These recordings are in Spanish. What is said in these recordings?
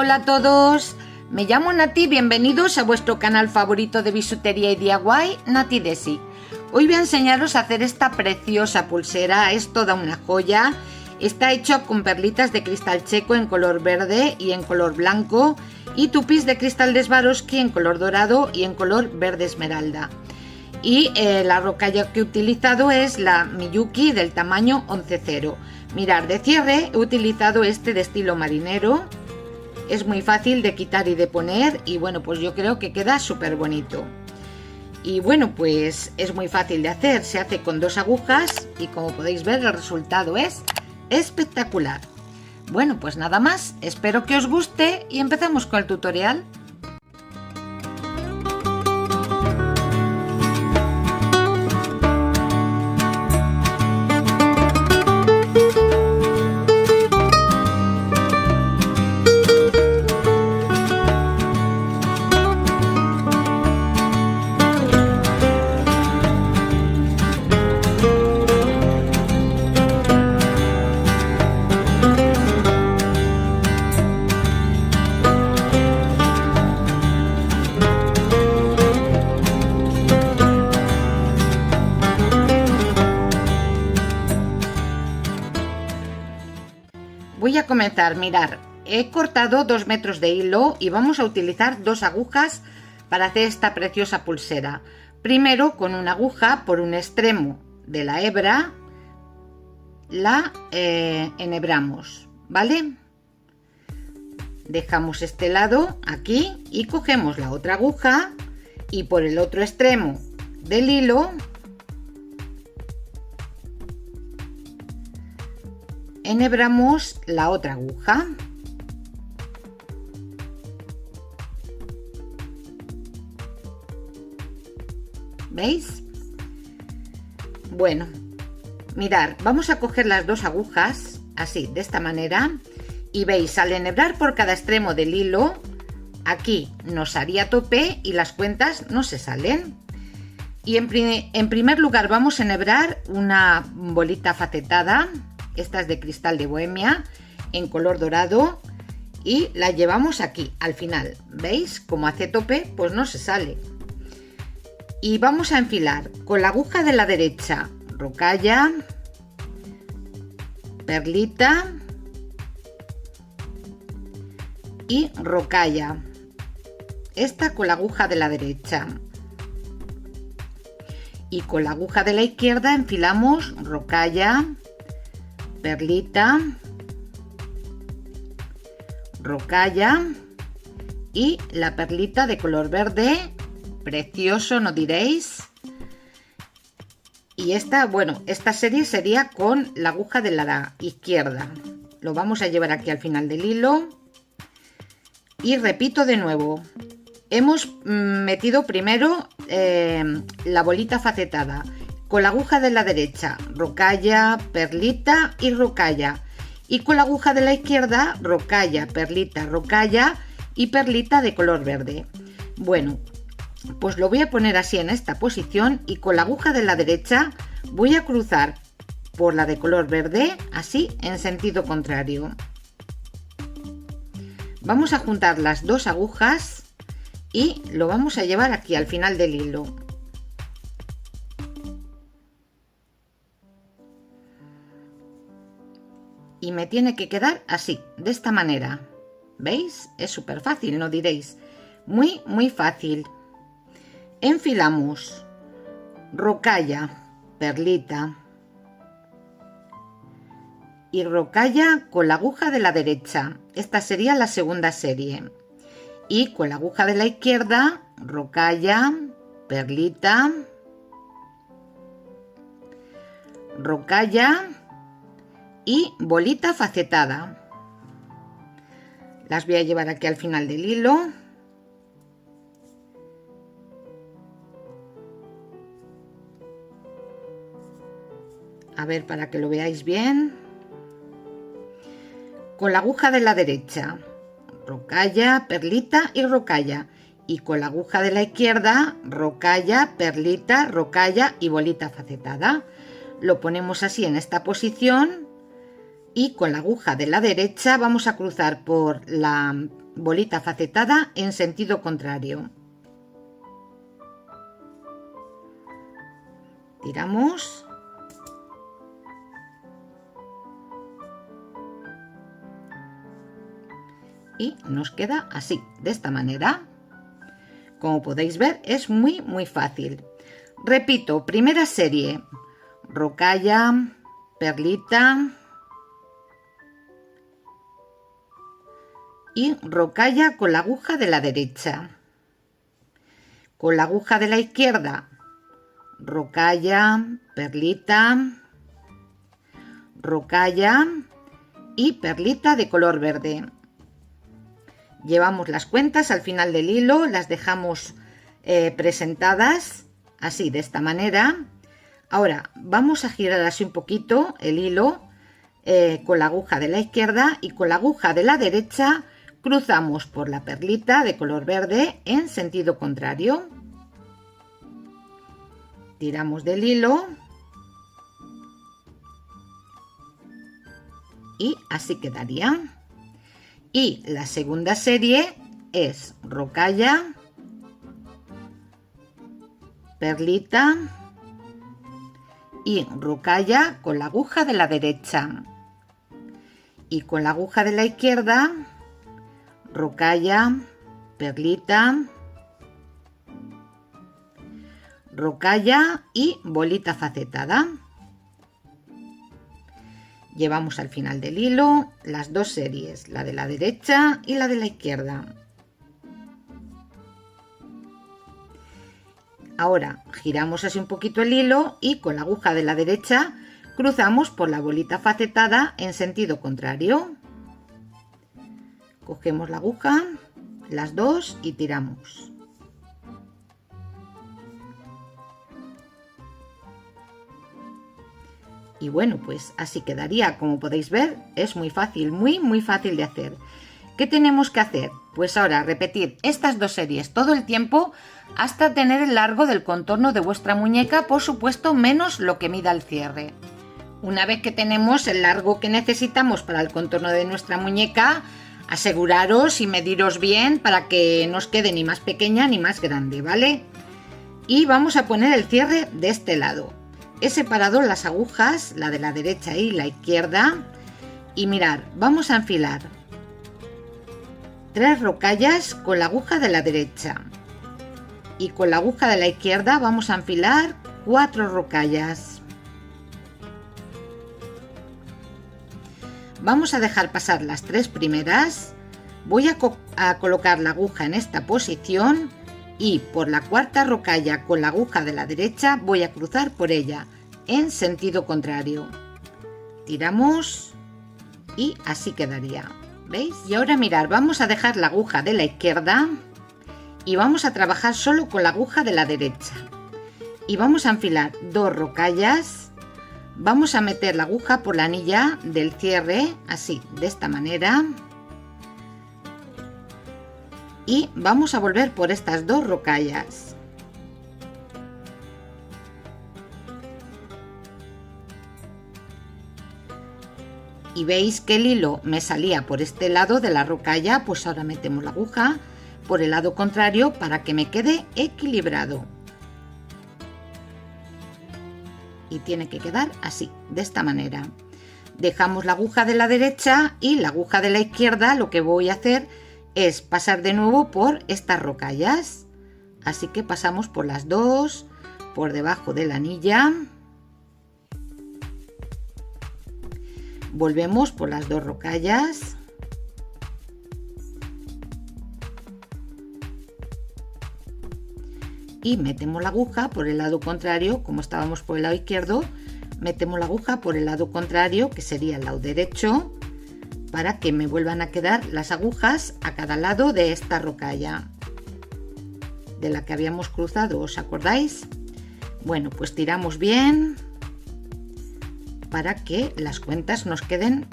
Hola a todos, me llamo Nati, bienvenidos a vuestro canal favorito de bisutería y DIY, Nati Desi. Hoy voy a enseñaros a hacer esta preciosa pulsera, es toda una joya. Está hecho con perlitas de cristal checo en color verde y en color blanco y tupis de cristal de Swarovski en color dorado y en color verde esmeralda. Y la rocalla que he utilizado es la Miyuki del tamaño 11-0. Mirad, de cierre he utilizado este de estilo marinero. Es muy fácil de quitar y de poner y bueno, pues yo creo que queda súper bonito. Y bueno, pues es muy fácil de hacer, se hace con 2 agujas y como podéis ver el resultado es espectacular. Bueno, pues nada más, espero que os guste y empezamos con el tutorial. Voy a comenzar, mirar, he cortado 2 metros de hilo y vamos a utilizar 2 agujas para hacer esta preciosa pulsera. Primero con una aguja por un extremo de la hebra la enhebramos, ¿vale? Dejamos este lado aquí y cogemos la otra aguja y por el otro extremo del hilo enhebramos la otra aguja. ¿Veis? Bueno, mirad, vamos a coger las 2 agujas así, de esta manera, y veis, al enhebrar por cada extremo del hilo, aquí nos haría tope y las cuentas no se salen. Y en primer lugar vamos a enhebrar una bolita facetada. Esta es de cristal de Bohemia en color dorado y la llevamos aquí al final. ¿Veis? Como hace tope, pues no se sale. Y vamos a enfilar con la aguja de la derecha rocalla, perlita y rocalla. Esta con la aguja de la derecha. Y con la aguja de la izquierda enfilamos rocalla, perlita, rocalla y la perlita de color verde, precioso, ¿no diréis? Y esta, bueno, esta serie sería con la aguja de la izquierda. Lo vamos a llevar aquí al final del hilo y repito de nuevo. Hemos metido primero la bolita facetada. Con la aguja de la derecha, rocalla, perlita y rocalla. Y con la aguja de la izquierda, rocalla, perlita, rocalla y perlita de color verde. Bueno, pues lo voy a poner así en esta posición y con la aguja de la derecha voy a cruzar por la de color verde, así en sentido contrario. Vamos a juntar las 2 agujas y lo vamos a llevar aquí al final del hilo. Y me tiene que quedar así, de esta manera. ¿Veis? Es súper fácil, ¿no diréis? Muy, muy fácil. Enfilamos rocalla, perlita y rocalla con la aguja de la derecha. Esta sería la segunda serie. Y con la aguja de la izquierda, rocalla, perlita, rocalla y bolita facetada. Las voy a llevar aquí al final del hilo. A ver, para que lo veáis bien. Con la aguja de la derecha, rocalla, perlita y rocalla. Y con la aguja de la izquierda, rocalla, perlita, rocalla y bolita facetada. Lo ponemos así en esta posición y con la aguja de la derecha vamos a cruzar por la bolita facetada en sentido contrario. Tiramos y nos queda así, de esta manera. Como podéis ver, es muy fácil. Repito, primera serie, rocalla, perlita y rocalla con la aguja de la derecha. Con la aguja de la izquierda, rocalla, perlita, rocalla y perlita de color verde. Llevamos las cuentas al final del hilo, las dejamos presentadas así, de esta manera. Ahora vamos a girar así un poquito el hilo con la aguja de la izquierda, y con la aguja de la derecha cruzamos por la perlita de color verde en sentido contrario. Tiramos del hilo y así quedaría. Y la segunda serie es rocalla, perlita y rocalla con la aguja de la derecha. Y con la aguja de la izquierda, rocalla, perlita, rocalla y bolita facetada. Llevamos al final del hilo las dos series, la de la derecha y la de la izquierda. Ahora giramos así un poquito el hilo y con la aguja de la derecha cruzamos por la bolita facetada en sentido contrario. Cogemos la aguja, las dos, y tiramos. Y bueno, pues así quedaría. Como podéis ver, es muy fácil, muy fácil de hacer. ¿Qué tenemos que hacer? Pues ahora repetir estas dos series todo el tiempo hasta tener el largo del contorno de vuestra muñeca, por supuesto menos lo que mida el cierre. Una vez que tenemos el largo que necesitamos para el contorno de nuestra muñeca, aseguraros y mediros bien para que no os quede ni más pequeña ni más grande, ¿vale? Y vamos a poner el cierre de este lado. He separado las agujas, la de la derecha y la izquierda, y mirad, vamos a enfilar 3 rocallas con la aguja de la derecha, y con la aguja de la izquierda vamos a enfilar 4 rocallas. Vamos a dejar pasar las 3 primeras, voy a colocar la aguja en esta posición y por la cuarta rocalla con la aguja de la derecha voy a cruzar por ella en sentido contrario. Tiramos y así quedaría, ¿veis? Y ahora mirad, vamos a dejar la aguja de la izquierda y vamos a trabajar solo con la aguja de la derecha. Y vamos a enfilar 2 rocallas, vamos a meter la aguja por la anilla del cierre, así, de esta manera. Y vamos a volver por estas 2 rocallas. Y veis que el hilo me salía por este lado de la rocalla, pues ahora metemos la aguja por el lado contrario para que me quede equilibrado. Y tiene que quedar así, de esta manera. Dejamos la aguja de la derecha y la aguja de la izquierda, lo que voy a hacer es pasar de nuevo por estas rocallas. Así que pasamos por las 2, por debajo de la anilla. Volvemos por las 2 rocallas. Y metemos la aguja por el lado contrario, como estábamos por el lado izquierdo, metemos la aguja por el lado contrario, que sería el lado derecho, para que me vuelvan a quedar las agujas a cada lado de esta rocalla de la que habíamos cruzado, ¿os acordáis? Bueno, pues tiramos bien para que las cuentas nos queden,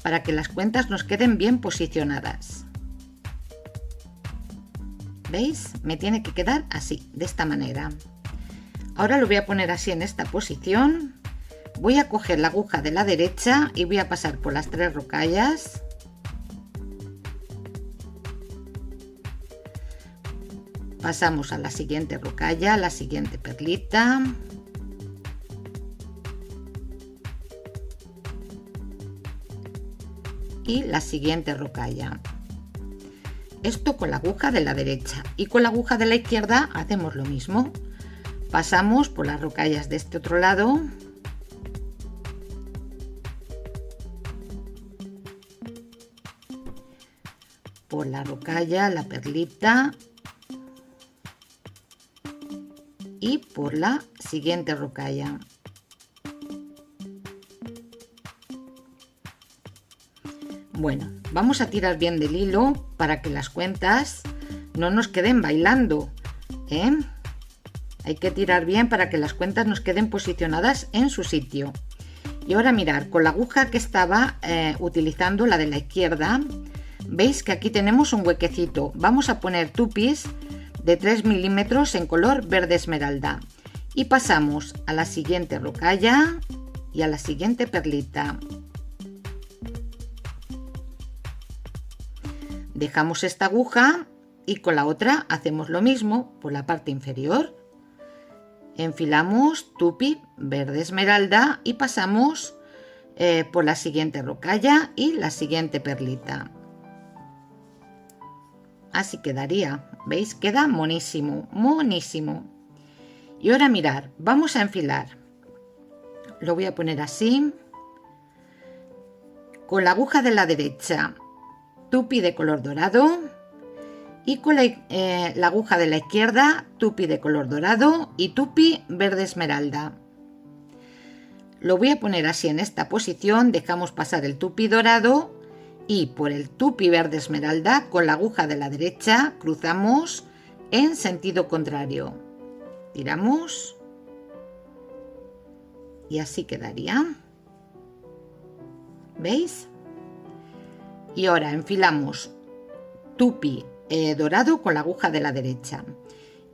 para que las cuentas nos queden bien posicionadas. ¿Veis? Me tiene que quedar así, de esta manera. Ahora lo voy a poner así en esta posición. Voy a coger la aguja de la derecha y voy a pasar por las 3 rocallas. Pasamos a la siguiente rocalla, la siguiente perlita. Y la siguiente rocalla. Esto con la aguja de la derecha, y con la aguja de la izquierda hacemos lo mismo. Pasamos por las rocallas de este otro lado. Por la rocalla, la perlita. Y por la siguiente rocalla. Bueno, vamos a tirar bien del hilo para que las cuentas no nos queden bailando, ¿eh? Hay que tirar bien para que las cuentas nos queden posicionadas en su sitio. Y ahora mirar, con la aguja que estaba utilizando, la de la izquierda, veis que aquí tenemos un huequecito. Vamos a poner tupis de 3 milímetros en color verde esmeralda. Y pasamos a la siguiente rocalla y a la siguiente perlita. Dejamos esta aguja y con la otra hacemos lo mismo por la parte inferior. Enfilamos tupi verde esmeralda y pasamos por la siguiente rocalla y la siguiente perlita. Así quedaría, ¿veis? Queda monísimo, monísimo. Y ahora mirar, vamos a enfilar. Lo voy a poner así. Con la aguja de la derecha, tupi de color dorado. Y con la aguja de la izquierda, tupi de color dorado y tupi verde esmeralda. Lo voy a poner así en esta posición, dejamos pasar el tupi dorado y por el tupi verde esmeralda con la aguja de la derecha cruzamos en sentido contrario. Tiramos y así quedaría. ¿Veis? Y ahora enfilamos tupi dorado con la aguja de la derecha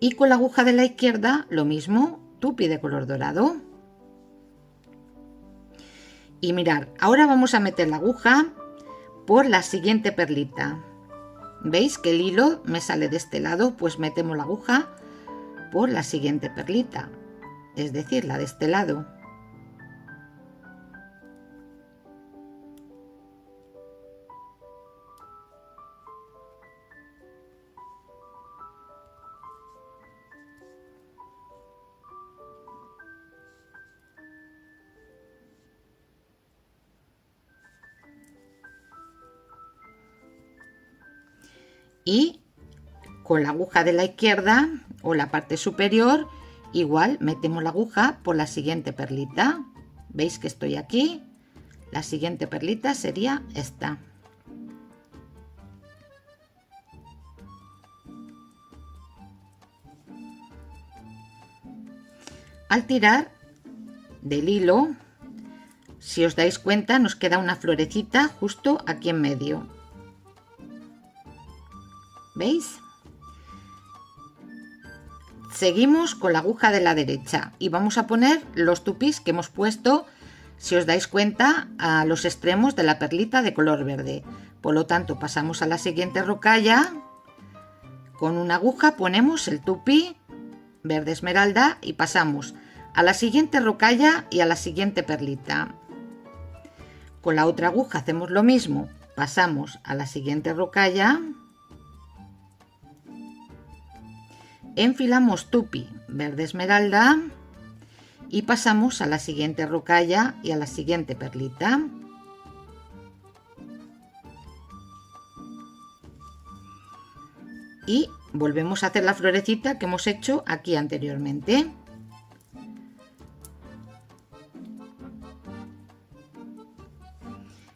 y con la aguja de la izquierda lo mismo, tupi de color dorado. Y mirar, ahora vamos a meter la aguja por la siguiente perlita. ¿Veis que el hilo me sale de este lado? Pues metemos la aguja por la siguiente perlita, es decir, la de este lado. Y con la aguja de la izquierda o la parte superior igual metemos la aguja por la siguiente perlita. ¿Veis que estoy aquí? La siguiente perlita sería esta. Al tirar del hilo, si os dais cuenta, nos queda una florecita justo aquí en medio. ¿Veis? Seguimos con la aguja de la derecha y vamos a poner los tupis que hemos puesto, si os dais cuenta, a los extremos de la perlita de color verde. Por lo tanto, pasamos a la siguiente rocalla. Con una aguja ponemos el tupi verde esmeralda y pasamos a la siguiente rocalla y a la siguiente perlita. Con la otra aguja hacemos lo mismo, pasamos a la siguiente rocalla. Enfilamos tupi verde esmeralda y pasamos a la siguiente rocalla y a la siguiente perlita. Y volvemos a hacer la florecita que hemos hecho aquí anteriormente.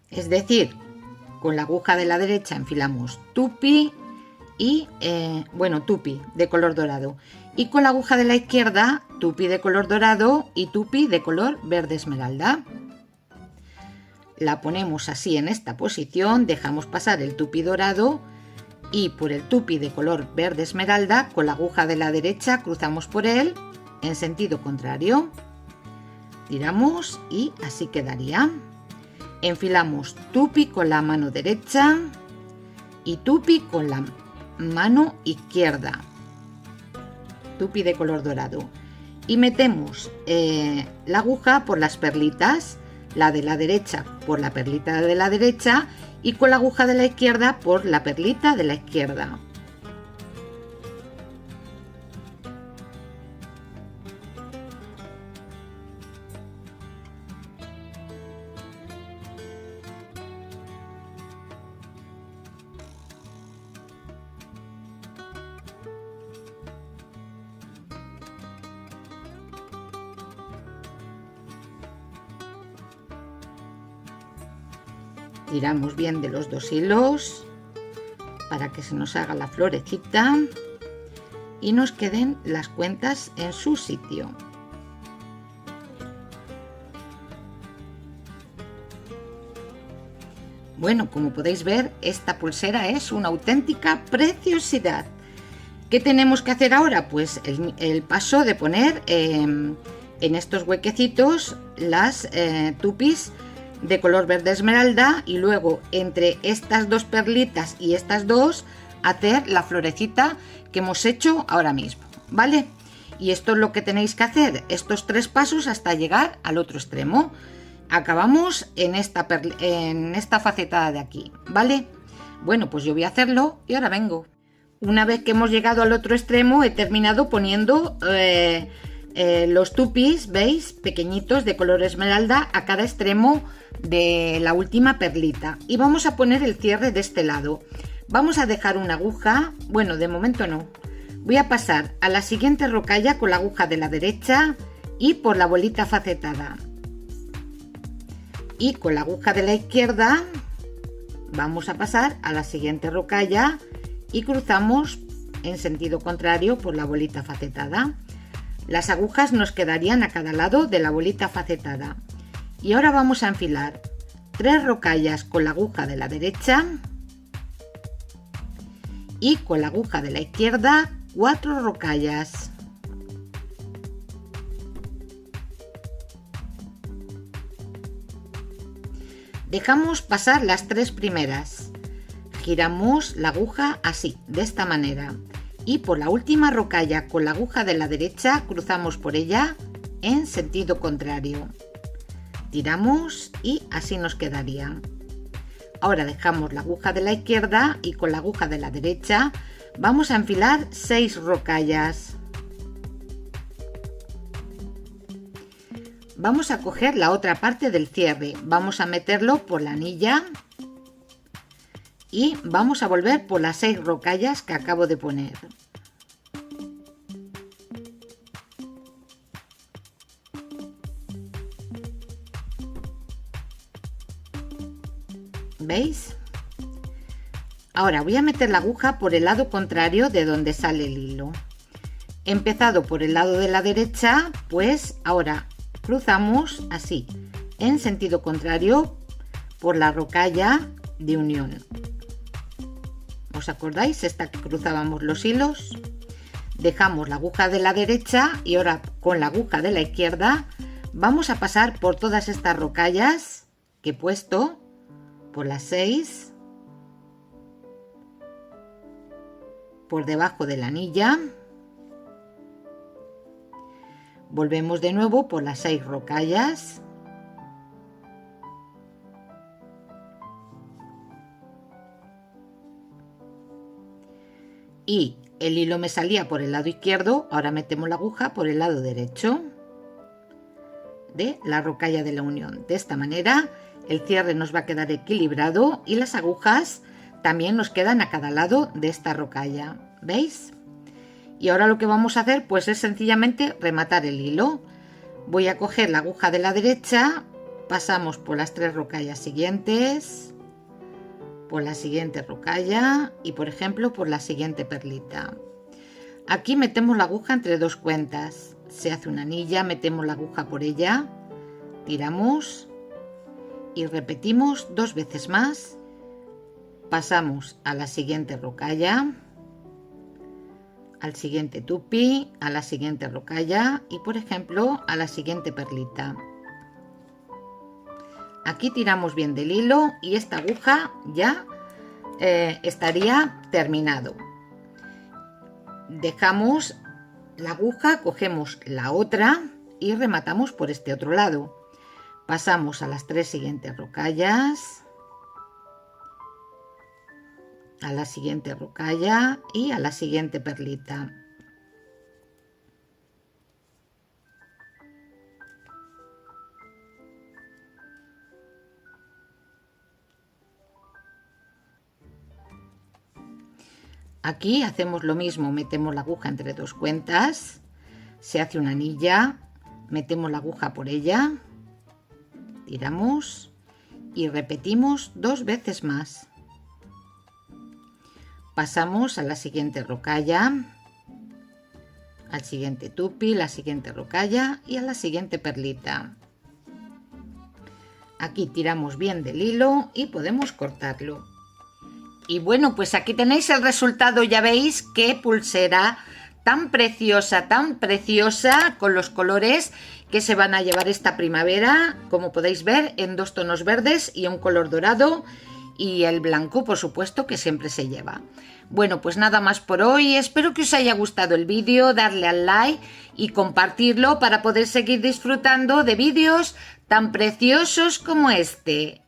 Es decir, con la aguja de la derecha enfilamos tupi y tupi de color dorado, y con la aguja de la izquierda tupi de color dorado y tupi de color verde esmeralda. La ponemos así en esta posición, dejamos pasar el tupi dorado y por el tupi de color verde esmeralda con la aguja de la derecha cruzamos por él en sentido contrario. tiramos y así quedaría. Enfilamos tupi con la mano derecha y tupi con la mano izquierda, tupi de color dorado, y metemos la aguja por las perlitas, la de la derecha por la perlita de la derecha y con la aguja de la izquierda por la perlita de la izquierda. Tiramos bien de los dos hilos para que se nos haga la florecita y nos queden las cuentas en su sitio. Bueno, como podéis ver, esta pulsera es una auténtica preciosidad. ¿Qué tenemos que hacer ahora? Pues el paso de poner en estos huequecitos las tupis de color verde esmeralda y luego entre estas dos perlitas y estas dos hacer la florecita que hemos hecho ahora mismo, ¿vale? Y esto es lo que tenéis que hacer, estos 3 pasos hasta llegar al otro extremo. Acabamos en esta facetada de aquí, ¿vale? Bueno, pues yo voy a hacerlo y ahora vengo. Una vez que hemos llegado al otro extremo he terminado poniendo los tupis, ¿veis? Pequeñitos de color esmeralda a cada extremo de la última perlita y vamos a poner el cierre de este lado. Vamos a dejar una aguja, bueno, de momento no, voy a pasar a la siguiente rocalla con la aguja de la derecha y por la bolita facetada, y con la aguja de la izquierda vamos a pasar a la siguiente rocalla y cruzamos en sentido contrario por la bolita facetada. Las agujas nos quedarían a cada lado de la bolita facetada. Y ahora vamos a enfilar 3 rocallas con la aguja de la derecha y con la aguja de la izquierda 4 rocallas. Dejamos pasar las 3 primeras. Giramos la aguja así, de esta manera. Y por la última rocalla con la aguja de la derecha cruzamos por ella en sentido contrario. Tiramos y así nos quedaría. Ahora dejamos la aguja de la izquierda y con la aguja de la derecha vamos a enfilar 6 rocallas. Vamos a coger la otra parte del cierre, vamos a meterlo por la anilla y vamos a volver por las 6 rocallas que acabo de poner. ¿Veis? Ahora voy a meter la aguja por el lado contrario de donde sale el hilo. He empezado por el lado de la derecha, pues ahora cruzamos así, en sentido contrario, por la rocalla de unión. ¿Os acordáis? Esta que cruzábamos los hilos. Dejamos la aguja de la derecha y ahora con la aguja de la izquierda vamos a pasar por todas estas rocallas que he puesto, por las 6, por debajo de la anilla, volvemos de nuevo por las 6 rocallas y el hilo me salía por el lado izquierdo, ahora metemos la aguja por el lado derecho de la rocalla de la unión. De esta manera el cierre nos va a quedar equilibrado y las agujas también nos quedan a cada lado de esta rocalla, ¿veis? Y ahora lo que vamos a hacer pues es sencillamente rematar el hilo. Voy a coger la aguja de la derecha, pasamos por las 3 rocallas siguientes, por la siguiente rocalla y por ejemplo por la siguiente perlita. Aquí metemos la aguja entre 2 cuentas, se hace una anilla, metemos la aguja por ella, tiramos y repetimos 2 veces más. Pasamos a la siguiente rocalla, al siguiente tupi, a la siguiente rocalla y por ejemplo a la siguiente perlita. Aquí tiramos bien del hilo y esta aguja ya estaría terminado. Dejamos la aguja, cogemos la otra y rematamos por este otro lado. Pasamos a las 3 siguientes rocallas, a la siguiente rocalla y a la siguiente perlita. Aquí hacemos lo mismo, metemos la aguja entre dos cuentas, se hace una anilla, metemos la aguja por ella, tiramos y repetimos 2 veces más. Pasamos a la siguiente rocalla, al siguiente tupi, la siguiente rocalla y a la siguiente perlita. Aquí tiramos bien del hilo y podemos cortarlo. Y bueno, pues aquí tenéis el resultado, ya veis qué pulsera tan preciosa, con los colores que se van a llevar esta primavera, como podéis ver, en 2 tonos verdes y un color dorado, y el blanco, por supuesto, que siempre se lleva. Bueno, pues nada más por hoy, espero que os haya gustado el vídeo, darle al like y compartirlo para poder seguir disfrutando de vídeos tan preciosos como este.